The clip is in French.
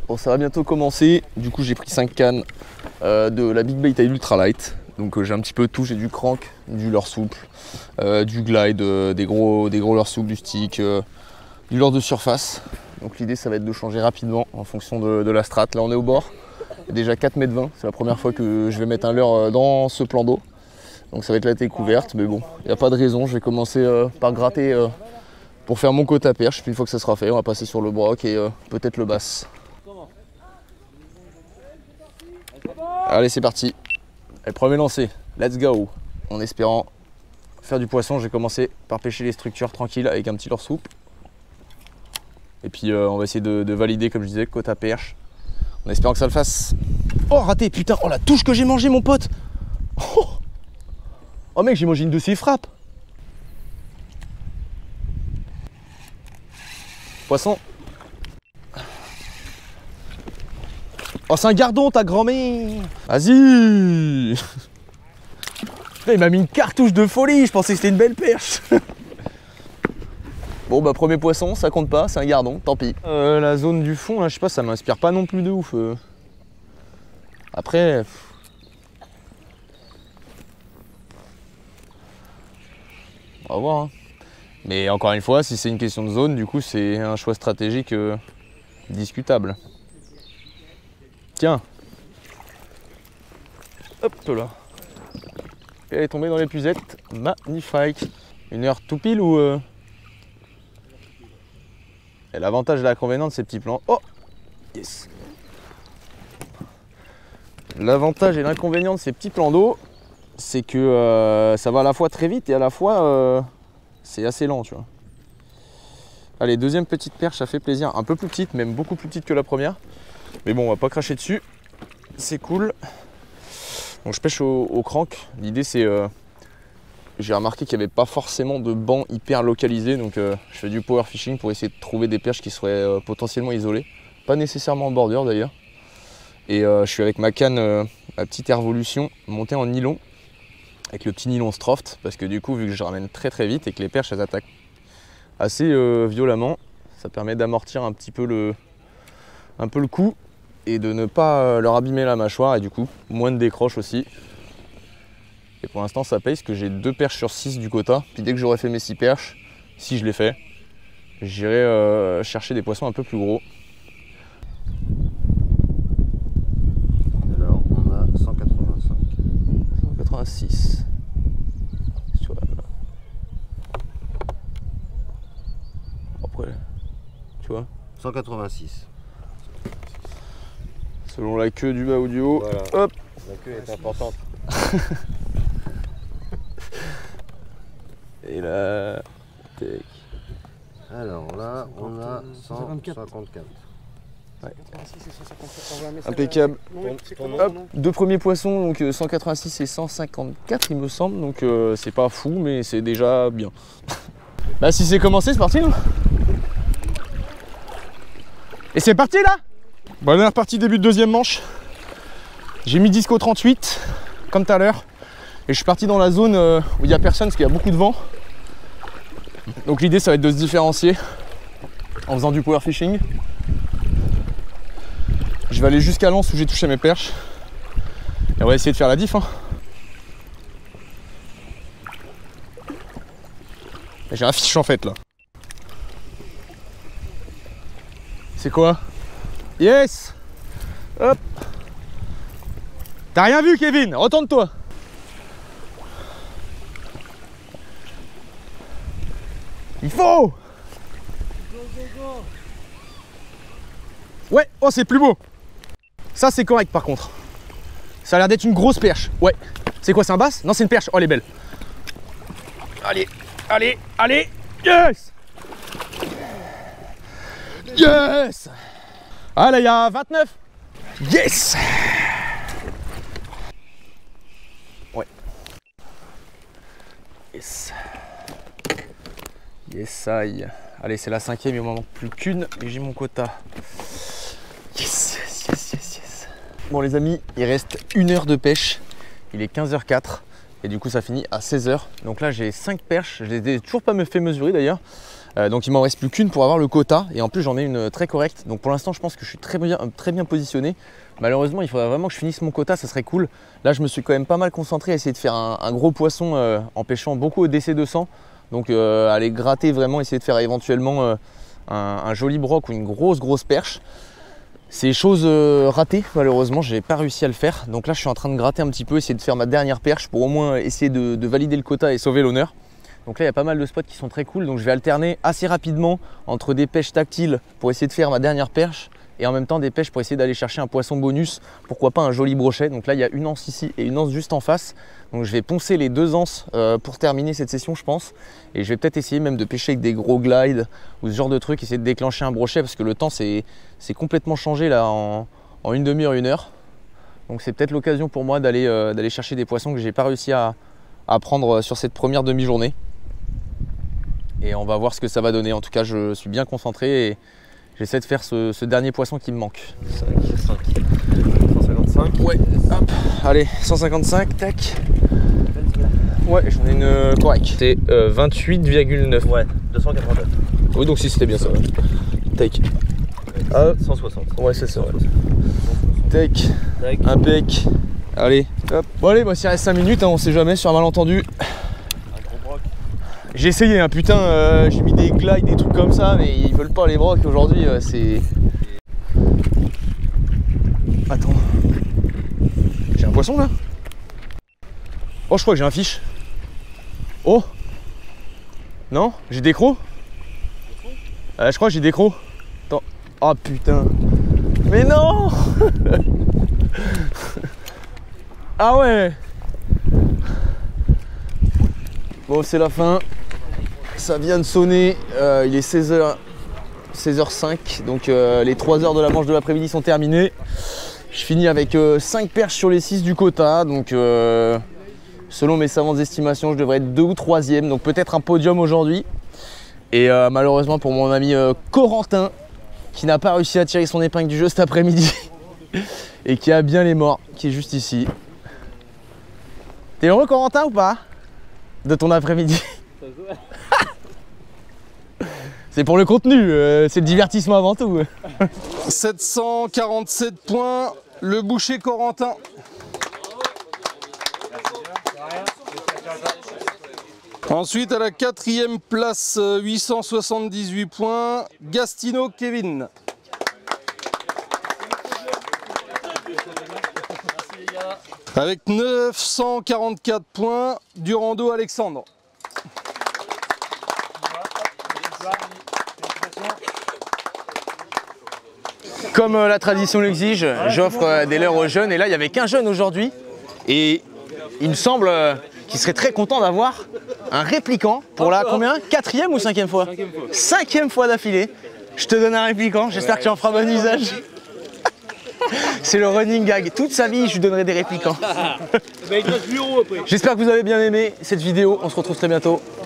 Bon, ça va bientôt commencer. Du coup, j'ai pris 5 cannes de la Big Bait Tail Ultralight. Donc j'ai un petit peu de tout, j'ai du crank, du leurre souple, du glide, des gros leurres souples, du stick, du leurre de surface. Donc l'idée ça va être de changer rapidement en fonction de la strat. Là on est au bord, déjà 4,20 m, c'est la première fois que je vais mettre un leurre dans ce plan d'eau. Donc ça va être la découverte, mais bon, il n'y a pas de raison, je vais commencer par gratter pour faire mon quota perche. Puis une fois que ça sera fait, on va passer sur le broc et peut-être le bass. Allez c'est parti. Et premier lancé, let's go. En espérant faire du poisson, j'ai commencé par pêcher les structures tranquilles avec un petit leurre souple. Et puis on va essayer de valider, comme je disais, quota perche. En espérant que ça le fasse. Oh raté, putain, oh la touche que j'ai mangé mon pote. Oh mec, j'ai mangé une de ces frappes. Poisson. Oh c'est un gardon ta grand-mère. Vas-y. Il m'a mis une cartouche de folie, je pensais que c'était une belle perche. Bon bah premier poisson, ça compte pas, c'est un gardon, tant pis. La zone du fond là, je sais pas, ça m'inspire pas non plus de ouf. Après... On va voir. Hein. Mais encore une fois, si c'est une question de zone, du coup c'est un choix stratégique discutable. Tiens. Hop là. Et elle est tombée dans l'épuisette. Magnifique. Une heure tout pile ou... Et l'avantage et l'inconvénient de ces petits plans... Oh yes. L'avantage et l'inconvénient de ces petits plans d'eau, c'est que ça va à la fois très vite et à la fois c'est assez lent, tu vois. Allez, deuxième petite perche, ça fait plaisir. Un peu plus petite, même beaucoup plus petite que la première. Mais bon, on va pas cracher dessus. C'est cool. Donc je pêche au crank. L'idée c'est... j'ai remarqué qu'il n'y avait pas forcément de banc hyper localisé. Donc je fais du power fishing pour essayer de trouver des perches qui seraient potentiellement isolées. Pas nécessairement en bordure d'ailleurs. Et je suis avec ma canne, ma petite Airvolution, montée en nylon. Avec le petit nylon Stroft. Parce que du coup, vu que je ramène très très vite et que les perches elles attaquent assez violemment, ça permet d'amortir un petit peu le coup. Et de ne pas leur abîmer la mâchoire et du coup moins de décroche aussi. Et pour l'instant ça paye parce que j'ai 2 perches sur 6 du quota. Puis dès que j'aurai fait mes 6 perches, si je les fais, j'irai chercher des poissons un peu plus gros. Alors on a 185. 186. Après, tu vois 186. Selon la queue du bas ou du haut. Voilà. Hop. La queue est importante. Et là, alors là, on a 154. Ouais. 186 et 154. Impeccable. Hop. Deux premiers poissons, donc 186 et 154 il me semble, donc c'est pas fou mais c'est déjà bien. Bah si c'est commencé, c'est parti. Et c'est parti là. Bon, on est reparti, début de deuxième manche. J'ai mis disque au 38, comme tout à l'heure. Et je suis parti dans la zone où il n'y a personne parce qu'il y a beaucoup de vent. Donc l'idée ça va être de se différencier en faisant du power fishing. Je vais aller jusqu'à l'anse où j'ai touché mes perches. Et on va essayer de faire la diff. Hein. J'ai un fiche en fait là. C'est quoi? Yes! Hop! T'as rien vu Kevin? Retourne-toi! Il faut! Ouais, oh c'est plus beau! Ça c'est correct par contre. Ça a l'air d'être une grosse perche. Ouais. C'est quoi, c'est un bass? Non, c'est une perche. Oh elle est belle. Allez, allez, allez! Yes! Yes! Ah là il y a 29. Yes! Ouais. Yes. Yes aïe. Allez c'est la 5e, il m'en manque plus qu'une et j'ai mon quota. Yes, yes, yes, yes, yes. Bon les amis, il reste 1 heure de pêche. Il est 15h04 et du coup ça finit à 16h. Donc là j'ai 5 perches, je les ai toujours pas me fait mesurer d'ailleurs. Donc il m'en reste plus qu'une pour avoir le quota et en plus j'en ai une très correcte. Donc pour l'instant je pense que je suis très bien positionné. Malheureusement il faudrait vraiment que je finisse mon quota, ça serait cool. Là je me suis quand même pas mal concentré à essayer de faire un gros poisson en pêchant beaucoup au DC200. Donc aller gratter vraiment, essayer de faire éventuellement un joli broc ou une grosse perche. C'est chose ratée, malheureusement j'ai pas réussi à le faire. Donc là je suis en train de gratter un petit peu, essayer de faire ma dernière perche pour au moins essayer de valider le quota et sauver l'honneur. Donc là il y a pas mal de spots qui sont très cool, donc je vais alterner assez rapidement entre des pêches tactiles pour essayer de faire ma dernière perche et en même temps des pêches pour essayer d'aller chercher un poisson bonus, pourquoi pas un joli brochet. Donc là il y a une anse ici et une anse juste en face, donc je vais poncer les 2 anses pour terminer cette session je pense. Et je vais peut-être essayer même de pêcher avec des gros glides ou ce genre de truc, essayer de déclencher un brochet parce que le temps c'est complètement changé là en une demi-heure, 1 heure. Donc c'est peut-être l'occasion pour moi d'aller chercher des poissons que j'ai pas réussi à prendre sur cette première demi-journée. Et on va voir ce que ça va donner. En tout cas, je suis bien concentré et j'essaie de faire ce dernier poisson qui me manque. 155. Ouais, hop, allez, 155, tac. Ouais, j'en ai une correcte. C'est 28,9. Ouais, 289. Oui, donc si c'était bien ça. Ouais. Tac. 160. Ouais, c'est ça. Ouais. Tac, Tac. impec. Allez, hop. Bon, allez, bah, s'il reste 5 minutes, hein, on sait jamais sur un malentendu. J'ai essayé, hein, putain, j'ai mis des glides, des trucs comme ça, mais ils veulent pas les brocs aujourd'hui, c'est... Attends. J'ai un poisson là? Oh, je crois que j'ai un fiche. Oh! Non? J'ai des crocs? Je crois que j'ai des crocs. Attends. Oh putain. Mais non! Ah ouais! Bon, c'est la fin. Ça vient de sonner, il est 16h05, donc les 3 heures de la manche de l'après-midi sont terminées. Je finis avec 5 perches sur les 6 du quota, donc selon mes savantes estimations, je devrais être 2 ou 3e, donc peut-être un podium aujourd'hui. Et malheureusement pour mon ami Corentin, qui n'a pas réussi à tirer son épingle du jeu cet après-midi, et qui a bien les morts, qui est juste ici. T'es heureux Corentin ou pas? De ton après-midi? C'est pour le contenu, c'est le divertissement avant tout. 747 points, le boucher Corentin. Ensuite à la 4e place, 878 points, Gastino Kevin. Avec 944 points, Durando Alexandre. Comme la tradition l'exige, j'offre des leurres aux jeunes et là il n'y avait qu'un jeune aujourd'hui et il me semble qu'il serait très content d'avoir un répliquant pour la combien? 4e ou 5e fois? 5e fois d'affilée. Je te donne un répliquant, j'espère que tu en feras bon usage. C'est le running gag, toute sa vie je lui donnerai des répliquants. J'espère que vous avez bien aimé cette vidéo, on se retrouve très bientôt.